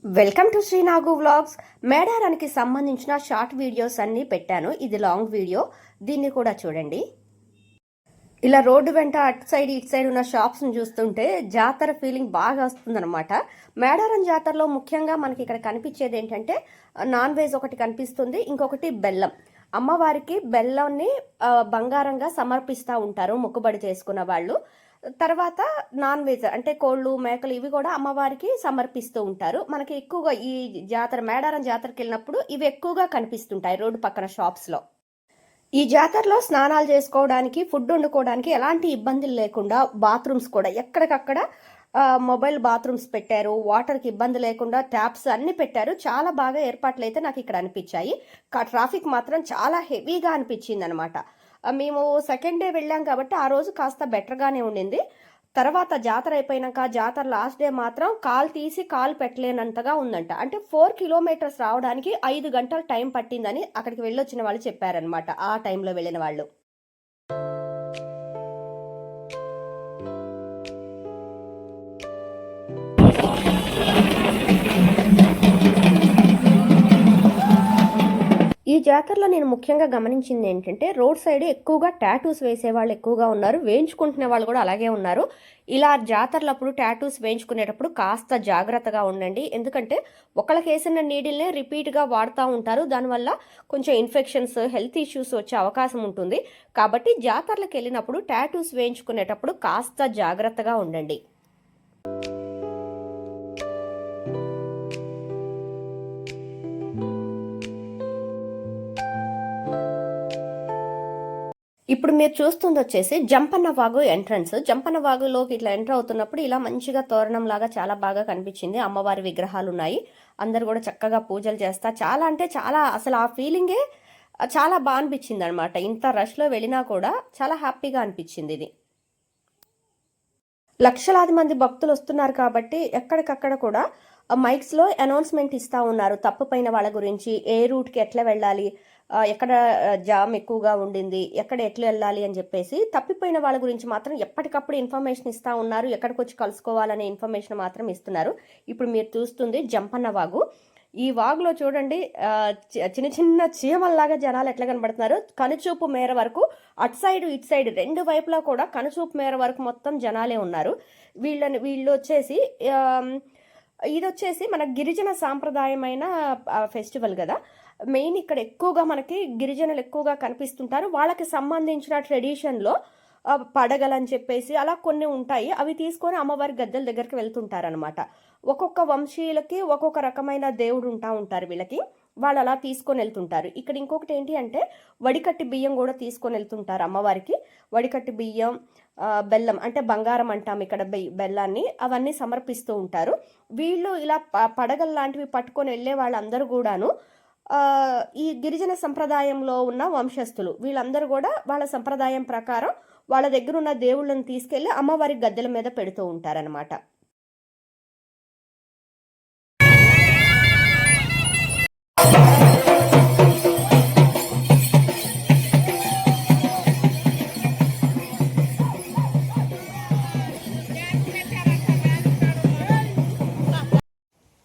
Welcome to Srinagu vlogs. మేడారానికి సంబంధించిన short videos అన్నీ పెట్టాను. ఇది లాంగ్ వీడియో, దీన్ని కూడా చూడండి. ఇలా రోడ్డు వెంట అటు సైడ్ ఇటు సైడ్ ఉన్న షాప్స్ని చూస్తుంటే జాతర ఫీలింగ్ బాగా వస్తుందన్నమాట. మేడారం జాతరలో ముఖ్యంగా మనకి ఇక్కడ కనిపించేది ఏంటంటే నాన్ వెజ్ ఒకటి కనిపిస్తుంది, ఇంకొకటి బెల్లం. అమ్మవారికి బెల్లాన్ని బంగారంగా సమర్పిస్తూ ఉంటారు మొక్కుబడి చేసుకున్న వాళ్ళు. తర్వాత నాన్ వెజ్ అంటే కోళ్ళు, మేకలు ఇవి కూడా అమ్మవారికి సమర్పిస్తూ ఉంటారు. మనకి ఎక్కువగా ఈ జాతర మేడారం జాతరకి వెళ్ళినప్పుడు ఇవి ఎక్కువగా కనిపిస్తుంటాయి రోడ్డు పక్కన షాప్స్లో. ఈ జాతరలో స్నానాలు చేసుకోవడానికి, ఫుడ్ వండుకోవడానికి ఎలాంటి ఇబ్బందులు లేకుండా బాత్రూమ్స్ కూడా ఎక్కడికక్కడ మొబైల్ బాత్రూమ్స్ పెట్టారు. వాటర్కి ఇబ్బంది లేకుండా ట్యాప్స్ అన్ని పెట్టారు. చాలా బాగా ఏర్పాట్లు అయితే నాకు ఇక్కడ అనిపించాయి. ట్రాఫిక్ మాత్రం చాలా హెవీగా అనిపించింది అనమాట. మేము సెకండ్ డే వెళ్ళాం కాబట్టి ఆ రోజు కాస్త బెటర్గానే ఉండింది. తర్వాత జాతర అయిపోయినాక జాతర లాస్ట్ డే మాత్రం కాలు తీసి కాలు పెట్టలేనంతగా ఉందంట. అంటే 4 కిలోమీటర్స్ రావడానికి 5 గంటలు టైం పట్టిందని అక్కడికి వెళ్ళొచ్చిన వాళ్ళు చెప్పారనమాట, ఆ టైంలో వెళ్ళిన వాళ్ళు. ఈ జాతరలో నేను ముఖ్యంగా గమనించింది ఏంటంటే రోడ్ సైడ్ ఎక్కువగా టాటూస్ వేసేవాళ్ళు ఎక్కువగా ఉన్నారు, వేయించుకుంటునే వాళ్ళు కూడా అలాగే ఉన్నారు. ఇలా జాతరలప్పుడు టాటూస్ వేయించుకునేటప్పుడు కాస్త జాగ్రత్తగా ఉండండి. ఎందుకంటే ఒకళ్ళకి వేసిన నీడిల్నే రిపీట్గా వాడుతూ ఉంటారు. దానివల్ల కొంచెం ఇన్ఫెక్షన్స్, హెల్త్ ఇష్యూస్ వచ్చే అవకాశం ఉంటుంది. కాబట్టి జాతరలకు వెళ్ళినప్పుడు టాటూస్ వేయించుకునేటప్పుడు కాస్త జాగ్రత్తగా ఉండండి. ఇప్పుడు మీరు చూస్తుంది వచ్చేసి జంపన్న వాగు ఎంట్రన్స్. జంపన్న వాగులోకి ఇట్లా ఎంటర్ అవుతున్నప్పుడు ఇలా మంచిగా తోరణం లాగా చాలా బాగా కనిపించింది. అమ్మవారి విగ్రహాలు ఉన్నాయి. అందరు కూడా చక్కగా పూజలు చేస్తా, చాలా అంటే చాలా అసలు ఆ ఫీలింగే చాలా బాగా అనిపించింది అనమాట. ఇంత రష్లో వెళ్ళినా కూడా చాలా హ్యాపీగా అనిపించింది. ఇది లక్షలాది మంది భక్తులు వస్తున్నారు కాబట్టి ఎక్కడికక్కడ కూడా మైక్స్లో అనౌన్స్మెంట్ ఇస్తూ ఉన్నారు. తప్పుపైన వాళ్ళ గురించి, ఏ రూట్కి ఎట్లా వెళ్ళాలి, ఎక్కడ జామ్ ఎక్కువగా ఉండింది, ఎక్కడ ఎట్లా వెళ్ళాలి అని చెప్పేసి తప్పిపోయిన వాళ్ళ గురించి మాత్రం ఎప్పటికప్పుడు ఇన్ఫర్మేషన్ ఇస్తూ ఉన్నారు. ఎక్కడికి వచ్చి కలుసుకోవాలనే ఇన్ఫర్మేషన్ మాత్రం ఇస్తున్నారు. ఇప్పుడు మీరు చూస్తుంది జంపన్న వాగు. ఈ వాగులో చూడండి చిన్న చిన్న చీమల్లాగా జనాలు ఎట్లా కనబడుతున్నారు. కనుచూపు మేర వరకు అటు సైడ్ ఇటు సైడ్ రెండు వైపులా కూడా కనుచూపు మేర వరకు మొత్తం జనాలే ఉన్నారు. వీళ్ళు వచ్చేసి ఇది వచ్చేసి మన గిరిజన సాంప్రదాయమైన ఫెస్టివల్ కదా. మెయిన్ ఇక్కడ ఎక్కువగా మనకి గిరిజనులు ఎక్కువగా కనిపిస్తుంటారు. వాళ్ళకి సంబంధించిన ట్రెడిషన్లో పడగలని చెప్పేసి అలా కొన్ని ఉంటాయి. అవి తీసుకొని అమ్మవారి గద్దెల దగ్గరికి వెళ్తుంటారనమాట. ఒక్కొక్క వంశీయులకి ఒక్కొక్క రకమైన దేవుడు ఉంటారు వీళ్ళకి. వాళ్ళు అలా తీసుకొని వెళ్తుంటారు. ఇక్కడ ఇంకొకటి ఏంటి అంటే వడికట్టి బియ్యం కూడా తీసుకొని వెళ్తుంటారు అమ్మవారికి. వడికట్టి బియ్యం, బెల్లం అంటే బంగారం అంటాం ఇక్కడ బెల్లాన్ని, అవన్నీ సమర్పిస్తూ ఉంటారు. వీళ్ళు ఇలా పడగల లాంటివి పట్టుకొని వెళ్ళే వాళ్ళందరూ కూడాను ఈ గిరిజన సంప్రదాయంలో ఉన్న వంశస్థులు. వీళ్ళందరూ కూడా వాళ్ళ సంప్రదాయం ప్రకారం వాళ్ళ దగ్గర ఉన్న దేవుళ్ళని తీసుకెళ్లి అమ్మవారి గద్దెల మీద పెడుతూ ఉంటారనమాట.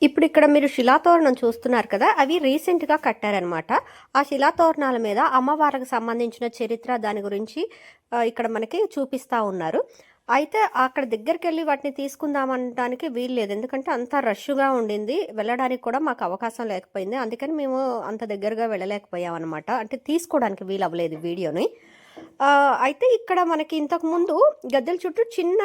ఇప్పుడు ఇక్కడ మీరు శిలాతోరణం చూస్తున్నారు కదా, అవి రీసెంట్గా కట్టారనమాట. ఆ శిలాతోరణాల మీద అమ్మవారికి సంబంధించిన చరిత్ర దాని గురించి ఇక్కడ మనకి చూపిస్తూ ఉన్నారు. అయితే అక్కడ దగ్గరికి వెళ్ళి వాటిని తీసుకుందామనడానికి వీలు లేదు, ఎందుకంటే అంత రష్గా ఉండింది. వెళ్ళడానికి కూడా మాకు అవకాశం లేకపోయింది. అందుకని మేము అంత దగ్గరగా వెళ్ళలేకపోయాం అనమాట. అంటే తీసుకోవడానికి వీలు అవ్వలేదు వీడియోని. అయితే ఇక్కడ మనకి ఇంతకుముందు గద్దెల చుట్టూ చిన్న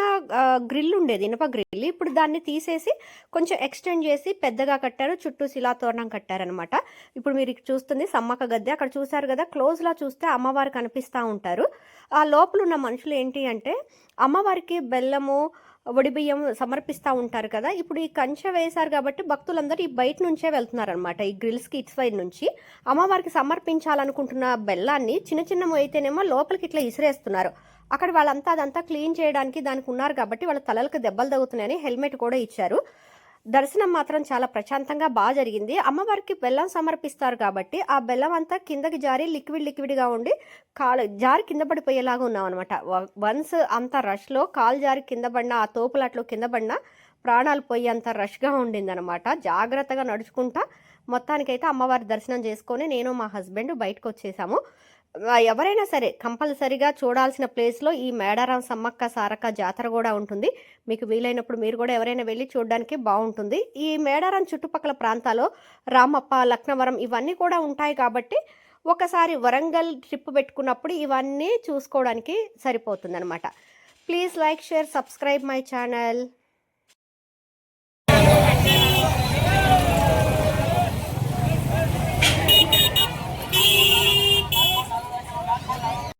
గ్రిల్ ఉండేది, ఇనుప గ్రిల్. ఇప్పుడు దాన్ని తీసేసి కొంచెం ఎక్స్టెండ్ చేసి పెద్దగా కట్టారు. చుట్టూ శిలాతోరణం కట్టారనమాట. ఇప్పుడు మీరు చూస్తుంది సమ్మక్క గద్దె. అక్కడ చూసారు కదా, క్లోజ్లా చూస్తే అమ్మవారు కనిపిస్తూ ఉంటారు. ఆ లోపల ఉన్న మనుషులు ఏంటి అంటే అమ్మవారికి బెల్లము, బియ్యం సమర్పిస్తూ ఉంటారు కదా. ఇప్పుడు ఈ కంచె వేశారు కాబట్టి భక్తులందరూ ఈ బయట నుంచే వెళ్తున్నారనమాట. ఈ గ్రిల్స్కి ఇటు సైడ్ నుంచి అమ్మవారికి సమర్పించాలనుకుంటున్న బెల్లాన్ని చిన్న చిన్న అయితేనేమో లోపలికి ఇట్లా ఇసిరేస్తున్నారు. అక్కడ వాళ్ళంతా అదంతా క్లీన్ చేయడానికి దానికి ఉన్నారు కాబట్టి వాళ్ళ తలలకు దెబ్బలు తగ్గుతున్నాయని హెల్మెట్ కూడా ఇచ్చారు. దర్శనం మాత్రం చాలా ప్రశాంతంగా బాగా జరిగింది. అమ్మవారికి బెల్లం సమర్పిస్తారు కాబట్టి ఆ బెల్లం అంతా కిందకి జారి లిక్విడ్గా ఉండి కాలు జారి కింద పడిపోయేలాగా ఉన్నాం అనమాట. వన్స్ అంత రష్లో కాలు జారి కింద పడినా, ఆ తోపులాట్లో కింద పడినా ప్రాణాలు పోయేంత రష్గా ఉండిందనమాట. జాగ్రత్తగా నడుచుకుంటా మొత్తానికైతే అమ్మవారి దర్శనం చేసుకొని నేను మా హస్బెండ్ బయటకు వచ్చేసాము. ఎవరైనా సరే కంపల్సరీగా చూడాల్సిన ప్లేస్లో ఈ మేడారం సమ్మక్క సారక్క జాతర కూడా ఉంటుంది. మీకు వీలైనప్పుడు మీరు కూడా ఎవరైనా వెళ్ళి చూడడానికి బాగుంటుంది. ఈ మేడారం చుట్టుపక్కల ప్రాంతాల్లో రామప్ప, లక్నవరం ఇవన్నీ కూడా ఉంటాయి కాబట్టి ఒకసారి వరంగల్ ట్రిప్ పెట్టుకున్నప్పుడు ఇవన్నీ చూసుకోవడానికి సరిపోతుందనమాట. Please like, share, subscribe my channel.